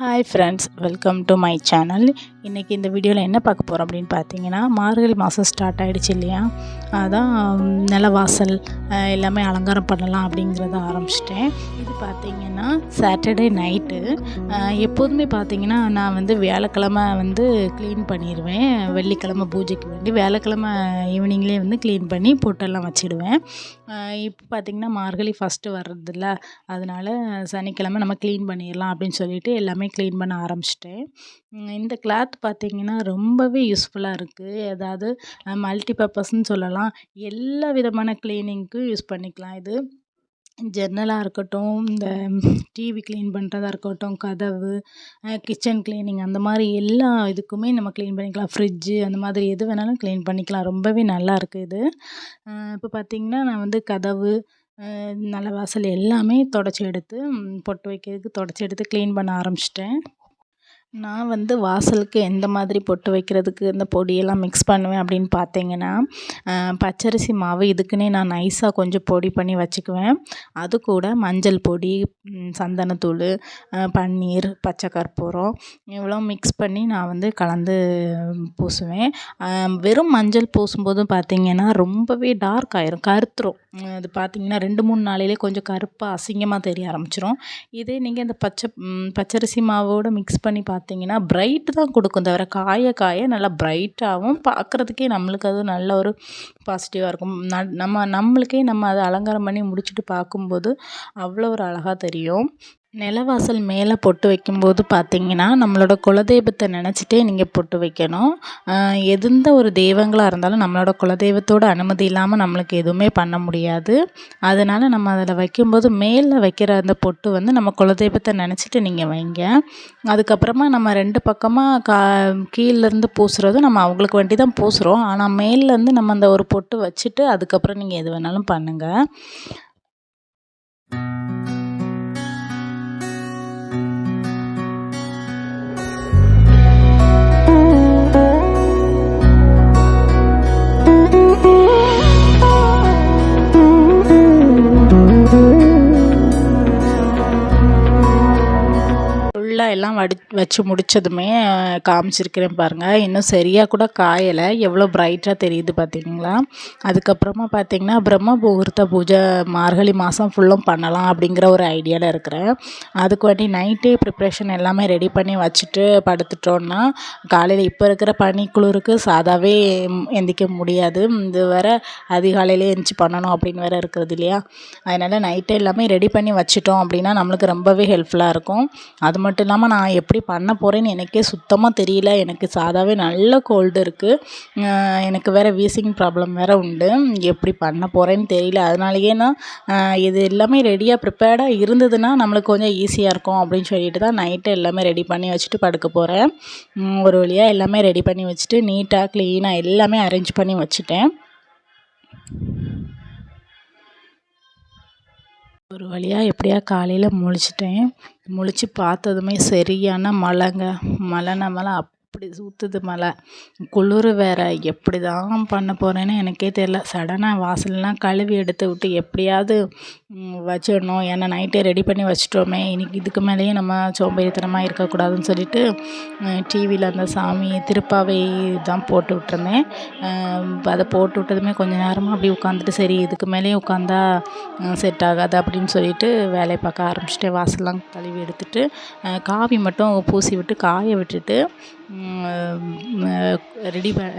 Hi friends, welcome to my channel. இன்றைக்கி இந்த வீடியோவில் என்ன பார்க்க போகிறோம் அப்படின்னு பார்த்தீங்கன்னா, மார்கழி மாதம் ஸ்டார்ட் ஆகிடுச்சு இல்லையா, அதான் நிலவாசல் எல்லாமே அலங்காரம் பண்ணலாம் அப்படிங்கிறத ஆரம்பிச்சிட்டேன். இது பார்த்திங்கன்னா சாட்டர்டே நைட்டு. எப்போதுமே பார்த்திங்கன்னா நான் வியாழக்கிழமை க்ளீன் பண்ணிடுவேன். வெள்ளிக்கிழமை பூஜைக்கு வேண்டி வியாழக்கிழமை ஈவினிங்லேயே க்ளீன் பண்ணி பொட்டெல்லாம் வச்சுடுவேன். இப்போ பார்த்திங்கன்னா மார்கழி ஃபஸ்ட்டு வர்றதில்ல, அதனால் சனிக்கிழமை நம்ம க்ளீன் பண்ணிடலாம் அப்படின்னு சொல்லிட்டு எல்லாமே க்ளீன் பண்ண ஆரம்பிச்சிட்டேன். இந்த கிளாத் பார்த்திங்கன்னா ரொம்பவே யூஸ்ஃபுல்லாக இருக்குது. அதாவது மல்டி பர்பஸ்ன்னு சொல்லலாம். எல்லா விதமான க்ளீனிங்க்கும் யூஸ் பண்ணிக்கலாம். இது ஜன்னலாக இருக்கட்டும், இந்த டிவி க்ளீன் பண்ணுறதா இருக்கட்டும், கதவு, கிச்சன் க்ளீனிங், அந்த மாதிரி எல்லா இதுக்குமே நம்ம க்ளீன் பண்ணிக்கலாம். ஃப்ரிட்ஜு, அந்த மாதிரி எது வேணாலும் க்ளீன் பண்ணிக்கலாம். ரொம்பவே நல்லாயிருக்கு இது. இப்போ பார்த்திங்கன்னா நான் கதவு, நிலவாசல் எல்லாமே தொடச்சி எடுத்து பொட்டு வைக்கிறதுக்கு தொடச்சி எடுத்து க்ளீன் பண்ண ஆரம்பிச்சிட்டேன். நான் வாசலுக்கு எந்த மாதிரி பொட்டு வைக்கிறதுக்கு இந்த பொடியெல்லாம் மிக்ஸ் பண்ணுவேன் அப்படின்னு பார்த்தீங்கன்னா, பச்சரிசி மாவு இதுக்குன்னே நான் நைஸாக கொஞ்சம் பொடி பண்ணி வச்சுக்குவேன். அது கூட மஞ்சள் பொடி, சந்தனத்தூள், பன்னீர், பச்சை கற்பூரம் இவ்வளோ மிக்ஸ் பண்ணி நான் கலந்து பூசுவேன். வெறும் மஞ்சள் பூசும்போதும் பார்த்திங்கன்னா ரொம்பவே டார்க் ஆயிரும், கருத்துரும். அது பார்த்திங்கன்னா 2-3 நாளையிலே கொஞ்சம் கருப்பாக அசிங்கமாக தெரிய ஆரம்பிச்சிரும். இதே நீங்கள் இந்த பச்சரிசி மாவோடு மிக்ஸ் பண்ணி பார்த்திங்கன்னா பிரைட் தான் கொடுக்கும், தவிர காய காய நல்லா பிரைட்டாகவும் பார்க்குறதுக்கே நம்மளுக்கு அது நல்ல ஒரு பாசிட்டிவாக இருக்கும். நம்மளுக்கே நம்ம அதை அலங்காரம் பண்ணி முடிச்சுட்டு பார்க்கும்போது அவ்வளோ ஒரு அழகாக தெரியும். நிலவாசல் மேலே பொட்டு வைக்கும்போது பார்த்திங்கன்னா நம்மளோட குலதெய்வத்தை நினச்சிட்டே நீங்கள் பொட்டு வைக்கணும். எந்த ஒரு தெய்வங்களாக இருந்தாலும் நம்மளோட குலதெய்வத்தோட அனுமதி இல்லாமல் நம்மளுக்கு எதுவுமே பண்ண முடியாது. அதனால் நம்ம அதில் வைக்கும்போது மேலே வைக்கிற அந்த பொட்டு நம்ம குலதெய்வத்தை நினச்சிட்டு நீங்கள் வைங்க. அதுக்கப்புறமா நம்ம 2 பக்கமாக கீழேருந்து பூசுகிறதும் நம்ம அவங்களுக்கு வேண்டி தான் பூசுகிறோம். ஆனால் மேலேருந்து நம்ம அந்த ஒரு பொட்டு வச்சுட்டு அதுக்கப்புறம் நீங்கள் எது வேணாலும் பண்ணுங்கள். எல்லாம் வச்சு முடித்ததுமே காமிச்சிருக்கிறேன் பாருங்கள். இன்னும் சரியாக கூட காயலை, எவ்வளோ பிரைட்டாக தெரியுது பார்த்தீங்களா. அதுக்கப்புறமா பார்த்திங்கன்னா பிரம்ம முகூர்த்த பூஜை மார்கழி மாதம் ஃபுல்லும் பண்ணலாம் அப்படிங்கிற ஒரு ஐடியாவில் இருக்கிறேன். அதுக்கு வேண்டி நைட்டே ப்ரிப்ரேஷன் எல்லாமே ரெடி பண்ணி வச்சுட்டு படுத்துட்டோன்னா காலையில் இப்போ இருக்கிற பனிக்குளிருக்கு சாதாவே எந்திரிக்க முடியாது. இது வேறு அதிகாலையிலே எந்திரிச்சு பண்ணணும் அப்படின்னு வேறு இருக்கிறது இல்லையா. அதனால் நைட்டே எல்லாமே ரெடி பண்ணி வச்சிட்டோம் அப்படின்னா நம்மளுக்கு ரொம்பவே ஹெல்ப்ஃபுல்லாக இருக்கும். அது மட்டும் இல்லாமல் நான் எப்படி பண்ண போகிறேன்னு எனக்கே சுத்தமாக தெரியல. எனக்கு சாதாவே நல்ல கோல்டு இருக்குது. எனக்கு வேறு வீசிங் ப்ராப்ளம் வேறு உண்டு. எப்படி பண்ண போகிறேன்னு தெரியல. அதனாலேயே நான் இது எல்லாமே ரெடியாக ப்ரிப்பேர்டாக இருந்ததுன்னா நம்மளுக்கு கொஞ்சம் ஈஸியாக இருக்கும் அப்படின்னு சொல்லிட்டு தான் நைட்டு எல்லாமே ரெடி பண்ணி வச்சுட்டு படுக்க போகிறேன். ஒரு வழியாக எல்லாமே ரெடி பண்ணி வச்சுட்டு நீட்டாக க்ளீனாக எல்லாமே அரேஞ்ச் பண்ணி வச்சுட்டேன். ஒரு வழியாக எப்படியா காலையில் முழிச்சிட்டேன். முழிச்சு பார்த்ததுமே சரியான மழைன்னா மழை அப்படி ஊற்றுது மழை. குளிர் வேறு. எப்படி தான் பண்ண போகிறேன்னு எனக்கே தெரியல. சடனாக வாசல்லாம் கழுவி எடுத்து விட்டு எப்படியாவது வச்சிடணும். ஏன்னா நைட்டே ரெடி பண்ணி வச்சிட்டோமே, இன்றைக்கி இதுக்கு மேலேயும் நம்ம சோம்பேறித்தனமாக இருக்கக்கூடாதுன்னு சொல்லிட்டு டிவியில் அந்த சாமி திருப்பாவை தான் போட்டு விட்டுருந்தேன். அதை போட்டு விட்டதுமே கொஞ்சம் நேரமாக அப்படி உட்காந்துட்டு சரி இதுக்கு மேலேயும் உட்காந்தா செட் ஆகாது அப்படின்னு சொல்லிட்டு வேலையை பார்க்க ஆரம்பிச்சிட்டேன். வாசல்லாம் கழுவி எடுத்துட்டு காவி மட்டும் பூசி விட்டு காய விட்டுட்டு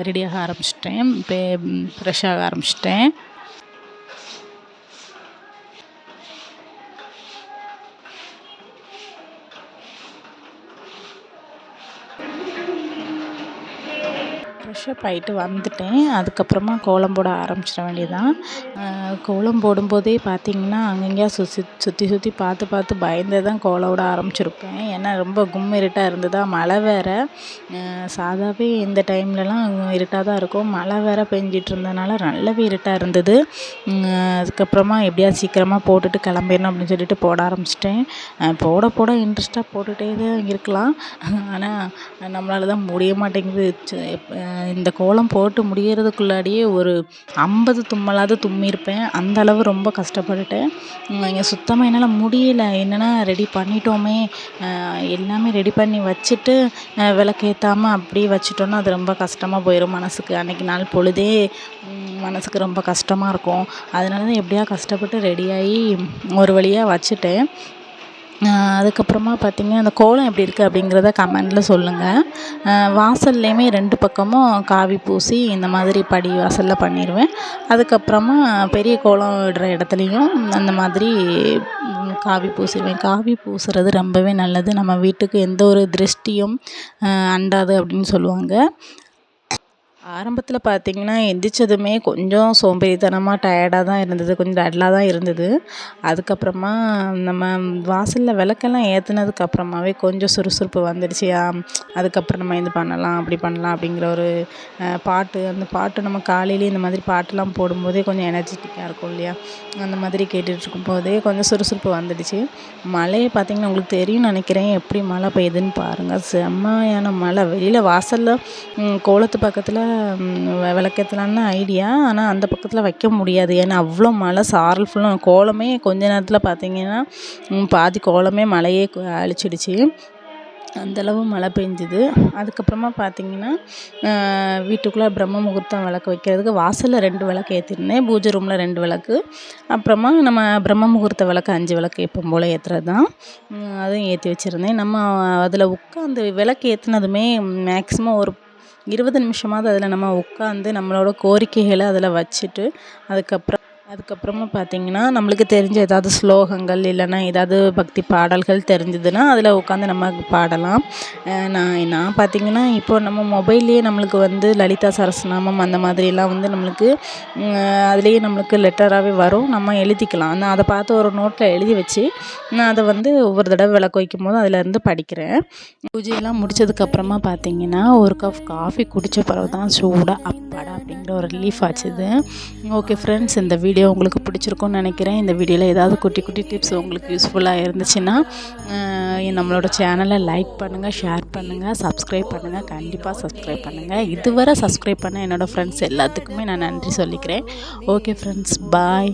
ரெடியாக ஆரம்பிச்சிட்டேன். ஃப்ரெஷ்ஷாக ஆரம்பிச்சிட்டேன். ஃப்ரெஷ்ஷப் ஆகிட்டு வந்துட்டேன். அதுக்கப்புறமா கோலம் போட ஆரம்பிச்சிட வேண்டியதான். கோலம் போடும்போதே பார்த்திங்கன்னா அங்கங்கேயா சுற்றி பார்த்து பயந்து தான் கோலம் விட ஆரம்பிச்சிருப்பேன். ஏன்னா ரொம்ப இருட்டாக இருந்ததா, மழை வேறு. சாதாவே இந்த டைம்லலாம் இருட்டாக தான் இருக்கும். மழை வேறு பெஞ்சிட்டு இருந்ததுனால நல்லாவே இருட்டாக இருந்தது. அதுக்கப்புறமா எப்படியாவது சீக்கிரமாக போட்டுட்டு கிளம்பிடணும் அப்படின்னு சொல்லிட்டு போட ஆரம்பிச்சிட்டேன். போட இன்ட்ரெஸ்ட்டாக போட்டுகிட்டே தான் இருக்கலாம். ஆனால் நம்மளால தான் முடிய மாட்டேங்குது. இந்த கோலம் போட்டு முடியறதுக்குள்ளாடியே ஒரு 50 தும்மலாவது தும்மியிருப்பேன். அந்த அளவு ரொம்ப கஷ்டப்பட்டுட்டேன். இங்கே சுத்தமாக என்னால் முடியல. என்னென்னா ரெடி பண்ணிட்டோமே, எல்லாமே ரெடி பண்ணி வச்சுட்டு விளக்கேற்றாமல் அப்படியே வச்சுட்டோன்னா அது ரொம்ப கஷ்டமாக போயிடும் மனதுக்கு. அன்றைக்கி நாள் பொழுதே மனதுக்கு ரொம்ப கஷ்டமாக இருக்கும். அதனால தான் எப்படியா கஷ்டப்பட்டு ரெடியாகி ஒரு வழியாக வச்சுட்டேன். அதுக்கப்புறமா பார்த்திங்கன்னா அந்த கோலம் எப்படி இருக்குது அப்படிங்கிறத கமெண்டில் சொல்லுங்கள். வாசல்லையுமே 2 பக்கமும் காவி பூசி இந்த மாதிரி படி வாசலில் பண்ணிடுவேன். அதுக்கப்புறமா பெரிய கோலம் இடுற இடத்துலையும் அந்த மாதிரி காவி பூசிடுவேன். காவி பூசுறது ரொம்பவே நல்லது. நம்ம வீட்டுக்கு எந்த ஒரு திருஷ்டியும் அண்டாது அப்படின்னு சொல்லுவாங்க. ஆரம்பத்தில் பார்த்திங்கன்னா எந்திரிச்சதுமே கொஞ்சம் சோம்பேறித்தனமாக டயர்டாக தான் இருந்தது, கொஞ்சம் டல்லாக தான் இருந்தது. அதுக்கப்புறமா நம்ம வாசலில் விளக்கெல்லாம் ஏற்றுனதுக்கப்புறமாவே கொஞ்சம் சுறுசுறுப்பு வந்துடுச்சு. அதுக்கப்புறம் நம்ம இது பண்ணலாம், அப்படி பண்ணலாம் அப்படிங்கிற ஒரு பாட்டு, அந்த பாட்டு நம்ம காலையிலேயே இந்த மாதிரி பாட்டெல்லாம் போடும்போதே கொஞ்சம் எனர்ஜெட்டிக்காக இருக்கும் இல்லையா, அந்த மாதிரி கேட்டுட்ருக்கும் போதே கொஞ்சம் சுறுசுறுப்பு வந்துடுச்சு. மழையை பார்த்திங்கன்னா உங்களுக்கு தெரியும்னு நினைக்கிறேன், எப்படி மழை பெய்யுதுன்னு பாருங்கள். செம்மையான மழை. வெளியில் வாசலில் கோலத்து பக்கத்தில் விளக்கேற்றலான்னு ஐடியா, ஆனால் அந்த பக்கத்தில் வைக்க முடியாது. ஏன்னா அவ்வளோ மழை, சாரல் ஃபுல்லும். கோலமே கொஞ்ச நேரத்தில் பார்த்திங்கன்னா பாதி கோலமே மழையே அழிச்சிடுச்சு. அந்தளவு மழை பெஞ்சுது. அதுக்கப்புறமா பார்த்திங்கன்னா வீட்டுக்குள்ளே பிரம்ம முகூர்த்தம் விளக்கு வைக்கிறதுக்கு வாசலில் 2 விளக்கு ஏற்றிருந்தேன், பூஜை ரூமில் 2 விளக்கு. அப்புறமா நம்ம பிரம்ம முகூர்த்த விளக்கு 5 விளக்கு எப்பவும் போல் ஏற்றுறது தான், அதுவும் ஏற்றி வச்சுருந்தேன். நம்ம அதில் உட்காந்து விளக்கு ஏற்றினதுமே மேக்ஸிமம் ஒரு 20 நிமிஷமாவது அதில் நம்ம உட்காந்து நம்மளோட கோரிக்கைகளை அதில் வச்சுட்டு அதுக்கப்புறமா பார்த்திங்கன்னா நம்மளுக்கு தெரிஞ்ச ஏதாவது ஸ்லோகங்கள் இல்லைன்னா ஏதாவது பக்தி பாடல்கள் தெரிஞ்சதுன்னா அதில் உட்காந்து நம்ம பாடலாம். நான் பார்த்திங்கன்னா இப்போ நம்ம மொபைல்லையே நம்மளுக்கு லலிதா சரஸ்நாமம் அந்த மாதிரிலாம் நம்மளுக்கு அதுலேயே நம்மளுக்கு லெட்டராகவே வரும், நம்ம எழுதிக்கலாம். நான் அதை பார்த்து ஒரு நோட்டில் எழுதி வச்சு நான் அதை ஒவ்வொரு தடவை விளக்கு வைக்கும் போது அதிலேருந்து படிக்கிறேன். பூஜையெல்லாம் முடித்ததுக்கப்புறமா பார்த்திங்கன்னா ஒரு கப் காஃபி குடித்த பிறகு தான் சூடாக அப்பாடா அப்படிங்கிற ஒரு ரிலீஃப் ஆச்சுது. ஓகே ஃப்ரெண்ட்ஸ், இந்த வீடியோ உங்களுக்கு பிடிச்சிருக்கும்னு நினைக்கிறேன். இந்த வீடியோவில் ஏதாவது குட்டி குட்டி டிப்ஸ் உங்களுக்கு யூஸ்ஃபுல்லாக இருந்துச்சுன்னா நம்மளோட சேனலை லைக் பண்ணுங்கள், ஷேர் பண்ணுங்கள், சப்ஸ்கிரைப் பண்ணுங்கள். கண்டிப்பாக சப்ஸ்கிரைப் பண்ணுங்கள். இதுவரை சப்ஸ்கிரைப் பண்ண என்னோடய ஃப்ரெண்ட்ஸ் எல்லாத்துக்குமே நான் நன்றி சொல்லிக்கிறேன். ஓகே ஃப்ரெண்ட்ஸ், பாய்.